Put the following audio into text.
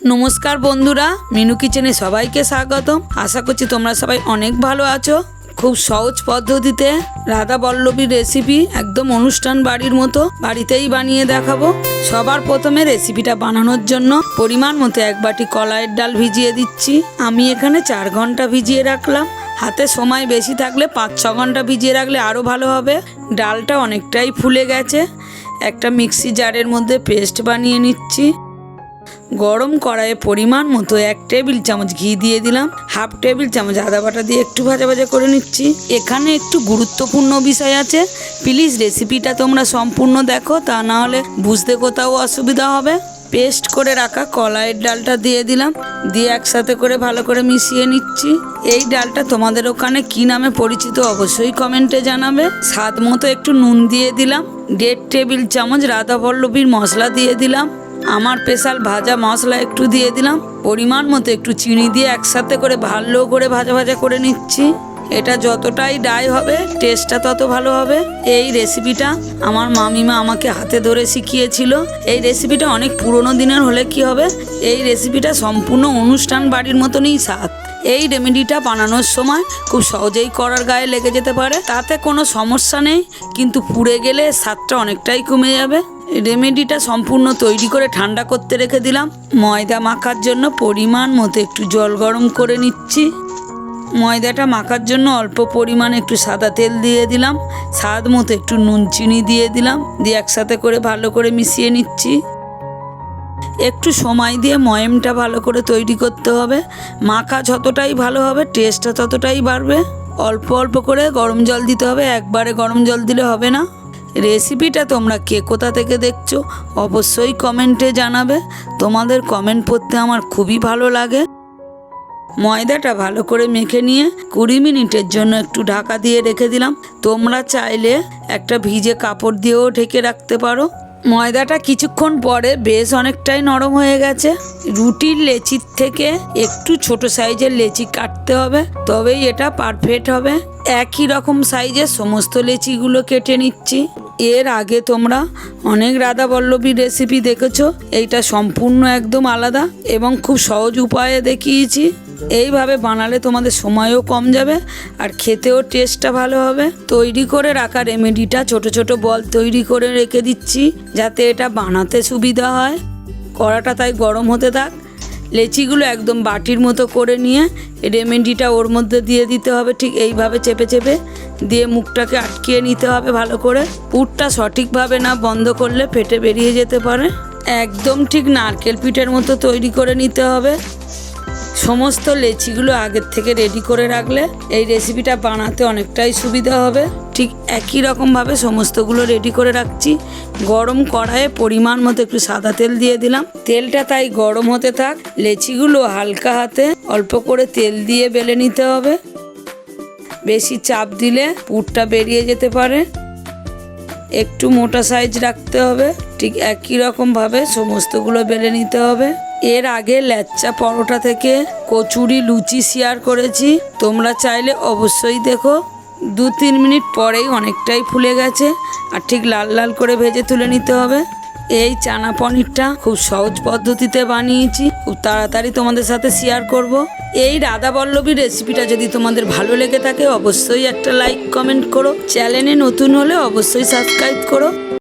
नमस्कार बंधुरा मिनू किचेने सबाइके स्वागतम। आशा करछि तोमरा सबाई अनेक भालो आछो। खूब सहज पद्धतिते राधाबल्लभी रेसिपि एकदम अनुष्ठान बाड़ीर मतो बाड़ीतेई बानिये देखाबो। सबार प्रथमे रेसिपिटा बानानोर जन्य परिमाण मतो एक बाटी कलाइर डाल भिजिए दिচ্ছি। आमी एखाने 4 घंटा भिजिए राखलाम। हाथे समय बेशी थाकले 5-6 घंटा भिजिए राखले आरो भालो होबे। डालटा अनेकटाई फुले गेছে। একটা মিক্সি জারের মধ্যে পেস্ট বানিয়ে নিচ্ছি। गरम कड़ाइए परिमाण मतो 1 टेबिल चामच घी दिए दिलाम। हाफ टेबिल चामच आदा बाटा दिए एकटू भाजा भाजा करे निচ্ছি। एखाने एकटू गुरुत्वपूर्ण विषय आछे, प्लिज रेसिपिटा तोमरा सम्पूर्ण देखो, ता ना होले बुझते कोथाओ असुविधा होबे। पेस्ट करे राखा कलाइर डालटा दिए दिलाम, दिए एकसाथे करे भालो करे मिशिए निচ্ছি। এই ডালটা তোমাদের ওখানে কি নামে পরিচিত অবশ্যই কমেন্টে জানাবে। স্বাদ মতো একটু নুন দিয়ে দিলাম। 1.5 টেবিল চামচ রাধাবল্লভীর মশলা দিয়ে দিলাম। আমার স্পেশাল ভাজা মশলা একটু দিয়ে দিলাম। পরিমাণ মতো একটু চিনি দিয়ে একসাথে করে ভালো করে ভাজা ভাজা করে নিচ্ছি। এটা যতটাই ড্রাই হবে টেস্টটা তত ভালো হবে। এই রেসিপিটা আমার মামিমা আমাকে হাতে ধরে শিখিয়েছিল। এই রেসিপিটা অনেক পুরনো দিনের হলে কি হবে, এই রেসিপিটা সম্পূর্ণ অনুষ্ঠান বাড়ির মতনই স্বাদ। এই রেমেডিটা বানানোর সময় খুব সহজেই করার গায়ে লেগে যেতে পারে, তাতে কোনো সমস্যা নেই, কিন্তু পুড়ে গেলে স্বাদটা অনেকটাই কমে যাবে। রেমেডিটা সম্পূর্ণ তৈরি করে ঠান্ডা করতে রেখে দিলাম। ময়দা মাখার জন্য পরিমাণ মতো একটু জল গরম করে নিচ্ছি। ময়দাটা মাখার জন্য অল্প পরিমাণে একটু সাদা তেল দিয়ে দিলাম। স্বাদ মতো একটু নুন চিনি দিয়ে দিলাম, দিয়ে একসাথে করে ভালো করে মিশিয়ে নিচ্ছি। একটু সময় দিয়ে ময়ামটা ভালো করে তৈরি করতে হবে। মাখা যতটাই ভালো হবে টেস্টটা ততটাই বাড়বে। অল্প অল্প করে গরম জল দিতে হবে, একবারে গরম জল দিলে হবে না। রেসিপিটা তোমরা কে কোথা থেকে দেখছো অবশ্যই কমেন্টে জানাবে। তোমাদের কমেন্ট পড়তে আমার খুবই ভালো লাগে। ময়দাটা ভালো করে মেখে নিয়ে 20 মিনিটের জন্য একটু ঢাকা দিয়ে রেখে দিলাম। তোমরা চাইলে একটা ভিজে কাপড় দিয়েও ঢেকে রাখতে পারো। ময়দাটা কিছুক্ষণ পরে বেশ অনেকটাই নরম হয়ে গেছে। রুটির লেচির থেকে একটু ছোট সাইজের লেচি কাটতে হবে, তবেই এটা পারফেক্ট হবে। একই রকম সাইজের সমস্ত লেচিগুলো কেটে নিচ্ছি। এর আগে তোমরা অনেক রাধাবল্লভী রেসিপি দেখেছো, এইটা সম্পূর্ণ একদম আলাদা এবং খুব সহজ উপায়ে দেখিয়েছি। এইভাবে বানালে তোমাদের সময়ও কম যাবে আর খেতেও টেস্টটা ভালো হবে। তৈরি করে রাখা রেমেডিটা ছোট ছোট বল তৈরি করে রেখে দিচ্ছি, যাতে এটা বানাতে সুবিধা হয়। কড়াটা তাই গরম হতে থাক। লেচিগুলো একদম বাটির মতো করে নিয়ে রেমেডিটা ওর মধ্যে দিয়ে দিতে হবে, ঠিক এইভাবে চেপে চেপে দিয়ে মুখটাকে আটকিয়ে নিতে হবে ভালো করে। পুরটা সঠিকভাবে না বন্ধ করলে ফেটে বেরিয়ে যেতে পারে। একদম ঠিক নারকেল পিঠের মতো তৈরি করে নিতে হবে। সমস্ত লেচিগুলো আগের থেকে রেডি করে রাখলে এই রেসিপিটা বানাতে অনেকটাই সুবিধা হবে। ঠিক একই রকমভাবে সমস্তগুলো রেডি করে রাখছি। গরম কড়াইয়ে পরিমাণ মতো একটু সাদা তেল দিয়ে দিলাম। তেলটা তাই গরম হতে থাক। লেচিগুলো হালকা হাতে অল্প করে তেল দিয়ে বেলে নিতে হবে। বেশি চাপ দিলে পুরটা বেরিয়ে যেতে পারে। একটু মোটা সাইজ রাখতে হবে। ঠিক একই রকমভাবে সমস্তগুলো বেলে নিতে হবে। এর আগে লাচ্চা পরোটা থেকে কচুরি লুচি শেয়ার করেছি, তোমরা চাইলে অবশ্যই দেখো। 2-3 মিনিট পরেই অনেকটাই ফুলে গেছে আর ঠিক লাল লাল করে ভেজে তুলে নিতে হবে। এই চানা পনিরটা খুব সহজ পদ্ধতিতে বানিয়েছি, খুব তাড়াতাড়ি তোমাদের সাথে শেয়ার করব। এই রাধাবল্লভী রেসিপিটা যদি তোমাদের ভালো লেগে থাকে অবশ্যই একটা লাইক কমেন্ট করো। চ্যানেলে নতুন হলে অবশ্যই সাবস্ক্রাইব করো।